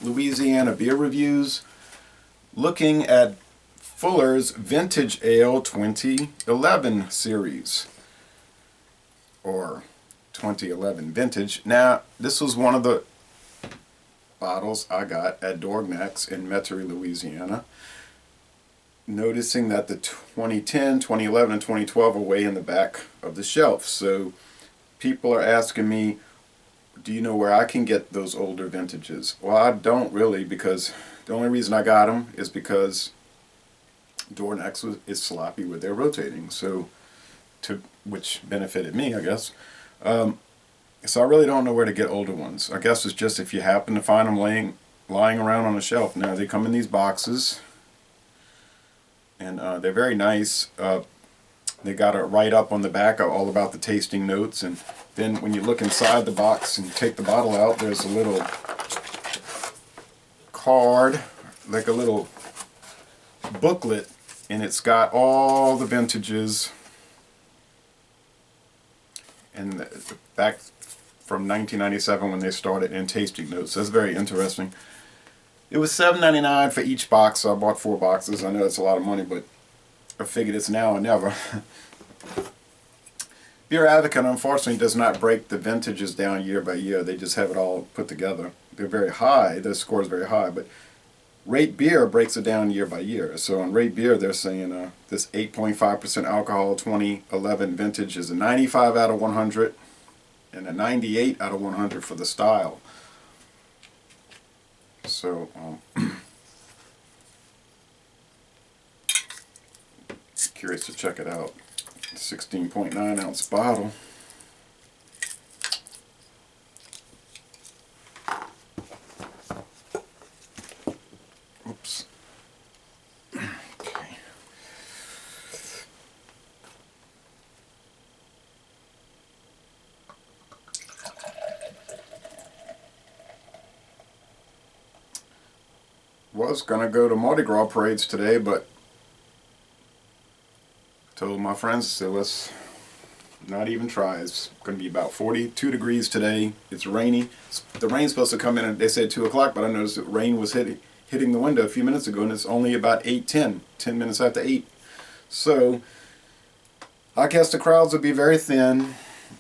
Louisiana beer reviews, looking at Fuller's Vintage Ale 2011 series, or 2011 Vintage. Now, this was one of the bottles I got at Dorgnac's in Metairie, Louisiana. Noticing that the 2010, 2011, and 2012 are way in the back of the shelf. So people are asking me, do you know where I can get those older vintages? Well, I don't really, because the only reason I got them is because Dorgnac's is sloppy with their rotating, so which benefited me, I guess. So I really don't know where to get older ones. I guess it's just if you happen to find them lying around on a shelf. Now, they come in these boxes, and they're very nice. They got a write-up on the back all about the tasting notes, and then when you look inside the box and take the bottle out, there's a little card, like a little booklet, and it's got all the vintages and back from 1997 when they started, and tasting notes. That's very interesting. It was $7.99 for each box, so I bought 4 boxes. I know it's a lot of money, but I figured it's now or never. Beer Advocate, unfortunately, does not break the vintages down year by year. They just have it all put together. They're very high. Their score is very high, but Rate Beer breaks it down year by year. So on Rate Beer, they're saying this 8.5% alcohol 2011 vintage is a 95 out of 100 and a 98 out of 100 for the style. So, curious to check it out. 16.9 ounce bottle. Oops. Okay. Was gonna go to Mardi Gras parades today, but told my friends, so let's not even try. It's going to be about 42 degrees today. It's rainy. The rain's supposed to come in, they said 2 o'clock, but I noticed that rain was hitting the window a few minutes ago, and it's only about 8:10, 10 minutes after 8. So I guess the crowds will be very thin.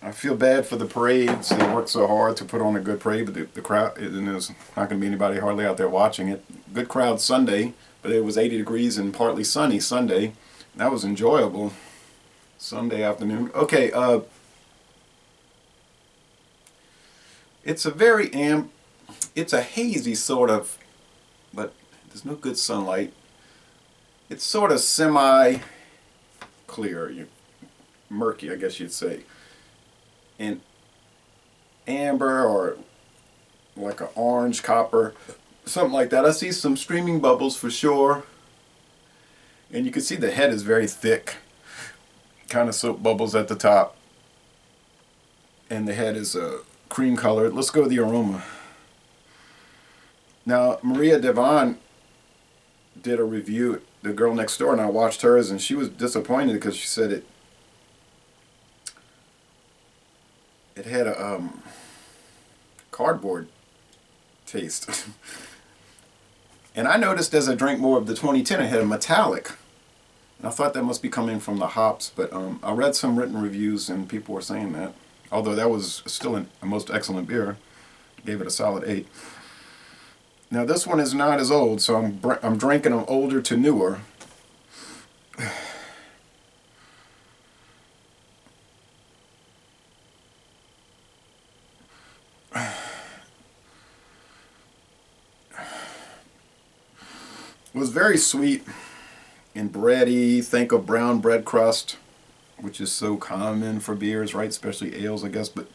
I feel bad for the parades. They work so hard to put on a good parade, but the crowd, and there's not going to be anybody hardly out there watching it. Good crowd Sunday, but it was 80 degrees and partly sunny Sunday. That was enjoyable. Sunday afternoon. Okay, it's a very it's a hazy sort of, but there's no good sunlight. It's sort of semi-clear, murky, I guess you'd say. And amber or like an orange copper, something like that. I see some streaming bubbles for sure. And you can see the head is very thick, kind of soap bubbles at the top. And the head is cream colored. Let's go to the aroma. Now, Maria Devon did a review, the girl next door, and I watched hers, and she was disappointed because she said it had a cardboard taste. And I noticed as I drank more of the 2010, it had a metallic. And I thought that must be coming from the hops, but I read some written reviews and people were saying that. Although that was still a most excellent beer. Gave it a solid 8. Now this one is not as old, so I'm drinking them older to newer. It was very sweet and bready. Think of brown bread crust, which is so common for beers, right? Especially ales, I guess. But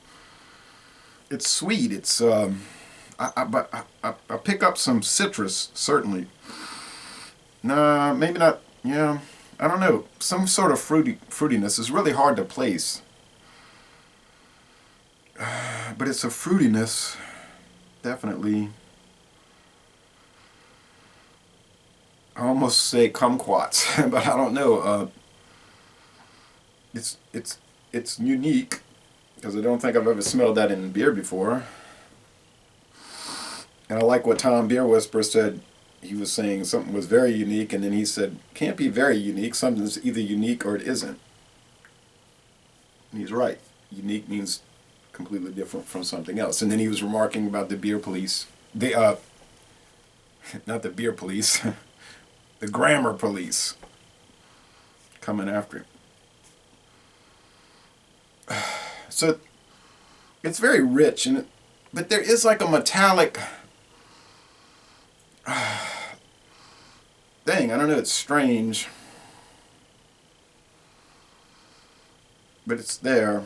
it's sweet. It's I pick up some citrus, certainly. Nah, maybe not. Yeah, I don't know. Some sort of fruitiness is really hard to place. But it's a fruitiness, definitely. I almost say kumquats, but I don't know. It's unique because I don't think I've ever smelled that in beer before. And I like what Tom Beer Whisperer said. He was saying something was very unique, and then he said, can't be very unique. Something's either unique or it isn't. And he's right. Unique means completely different from something else. And then he was remarking about the beer police. Not the beer police, the grammar police coming after him. So it's very rich, but there is like a metallic thing. I don't know, it's strange, but it's there.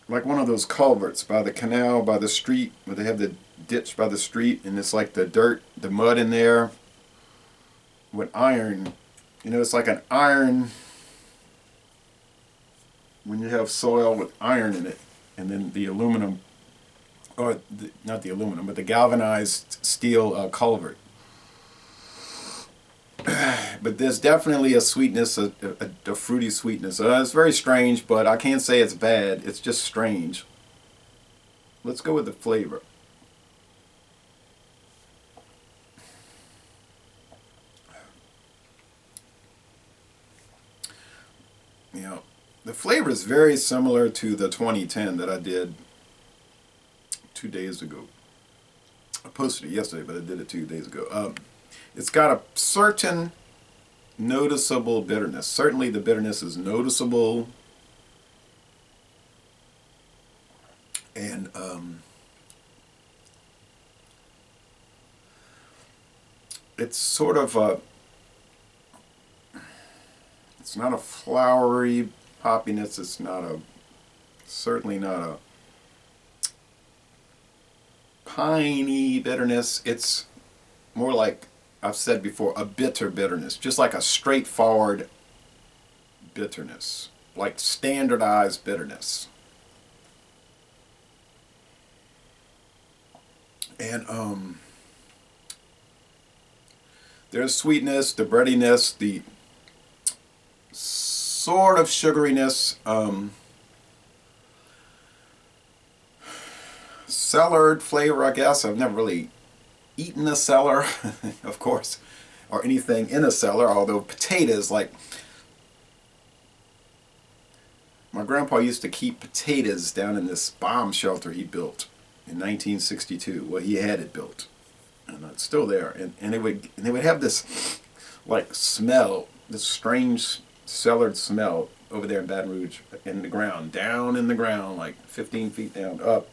Like one of those culverts by the canal, by the street, where they have the ditch by the street, and it's like the dirt, the mud in there with iron. You know, it's like an iron, when you have soil with iron in it, and then the aluminum, or not the aluminum, but the galvanized steel culvert. But there's definitely a sweetness, a fruity sweetness. It's very strange, but I can't say it's bad. It's just strange. Let's go with the flavor. You know, the flavor is very similar to the 2010 that I did 2 days ago. I posted it yesterday, but I did it 2 days ago. It's got a certain noticeable bitterness. Certainly the bitterness is noticeable. And it's sort of it's not a flowery hoppiness. It's not certainly not a piney bitterness. It's more like, I've said before, a bitter bitterness, just like a straightforward bitterness, like standardized bitterness. And there's sweetness, the breadiness, the sort of sugariness, cellared flavor, I guess. I've never really eaten a cellar, of course, or anything in a cellar, although potatoes, like my grandpa used to keep potatoes down in this bomb shelter he built in 1962. Well, he had it built, and it's still there. And they would have this like smell, this strange cellared smell over there in Baton Rouge, in the ground, down in the ground, like 15 feet down, up.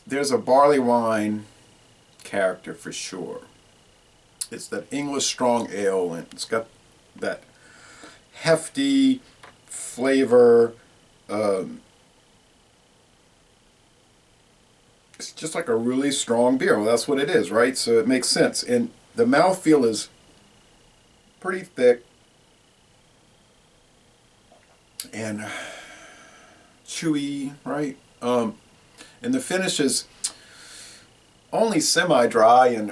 There's a barley wine character for sure. It's that English strong ale, and it's got that hefty flavor. It's just like a really strong beer. Well, that's what it is, right? So it makes sense. And the mouthfeel is pretty thick and chewy, right? And the finish is only semi-dry, and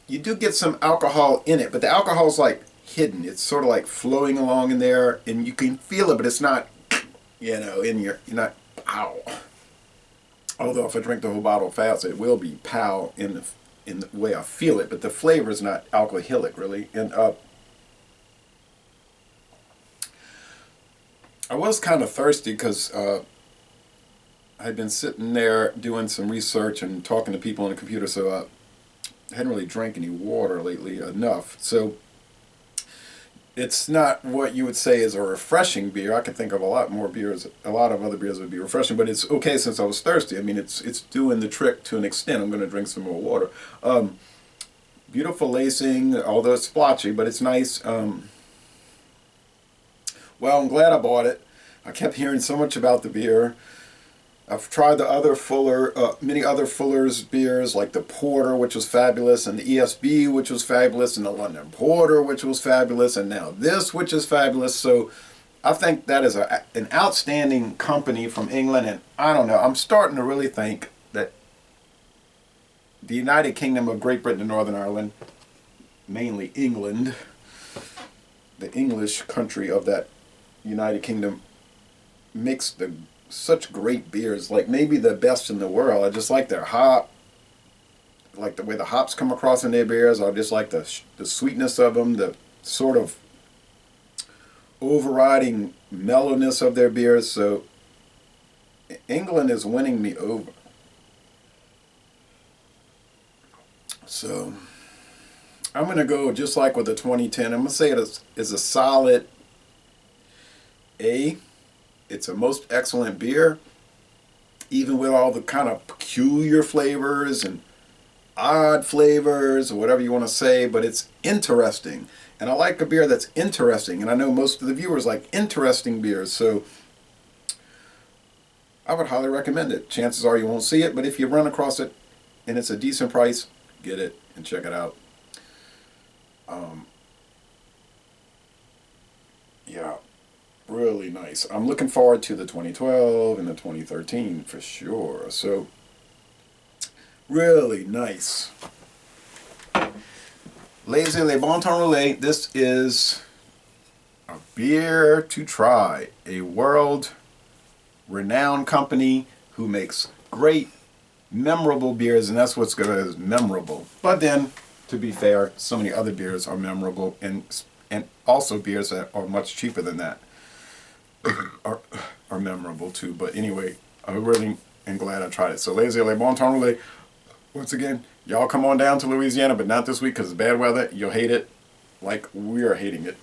you do get some alcohol in it, but the alcohol's like hidden. It's sort of like flowing along in there, and you can feel it, but it's not, you know, you're not, pow. Although if I drink the whole bottle fast, it will be pow in the way I feel it, but the flavor is not alcoholic, really. And I was kind of thirsty because I'd been sitting there doing some research and talking to people on the computer, so I hadn't really drank any water lately enough. So it's not what you would say is a refreshing beer. I can think of a lot more beers, a lot of other beers would be refreshing, but it's okay since I was thirsty. I mean, it's doing the trick to an extent. I'm going to drink some more water. Beautiful lacing, although it's splotchy, but it's nice. Well, I'm glad I bought it. I kept hearing so much about the beer. I've tried the other many other Fuller's beers, like the Porter, which was fabulous, and the ESB, which was fabulous, and the London Porter, which was fabulous, and now this, which is fabulous. So I think that is an outstanding company from England, and I don't know, I'm starting to really think that the United Kingdom of Great Britain and Northern Ireland, mainly England, the English country of that United Kingdom makes such great beers, like maybe the best in the world. I just like their hop, like the way the hops come across in their beers. I just like the sweetness of them, the sort of overriding mellowness of their beers. So England is winning me over. So I'm going to go just like with the 2010. I'm going to say it is a solid A. It's a most excellent beer, even with all the kind of peculiar flavors and odd flavors or whatever you want to say, but it's interesting. And I like a beer that's interesting, and I know most of the viewers like interesting beers, so I would highly recommend it. Chances are you won't see it, but if you run across it and it's a decent price, get it and check it out. Yeah, really nice. I'm looking forward to the 2012 and the 2013 for sure. So, really nice. Lazy Le Bon Temps Roulé, this is a beer to try. A world-renowned company who makes great, memorable beers, and that's what's good, is memorable. But then, to be fair, so many other beers are memorable, and also beers that are much cheaper than that are memorable too. But anyway, I really am glad I tried it. So Lazy Le Bon Temps Roulé, once again, y'all come on down to Louisiana, but not this week because it's bad weather. You'll hate it like we are hating it.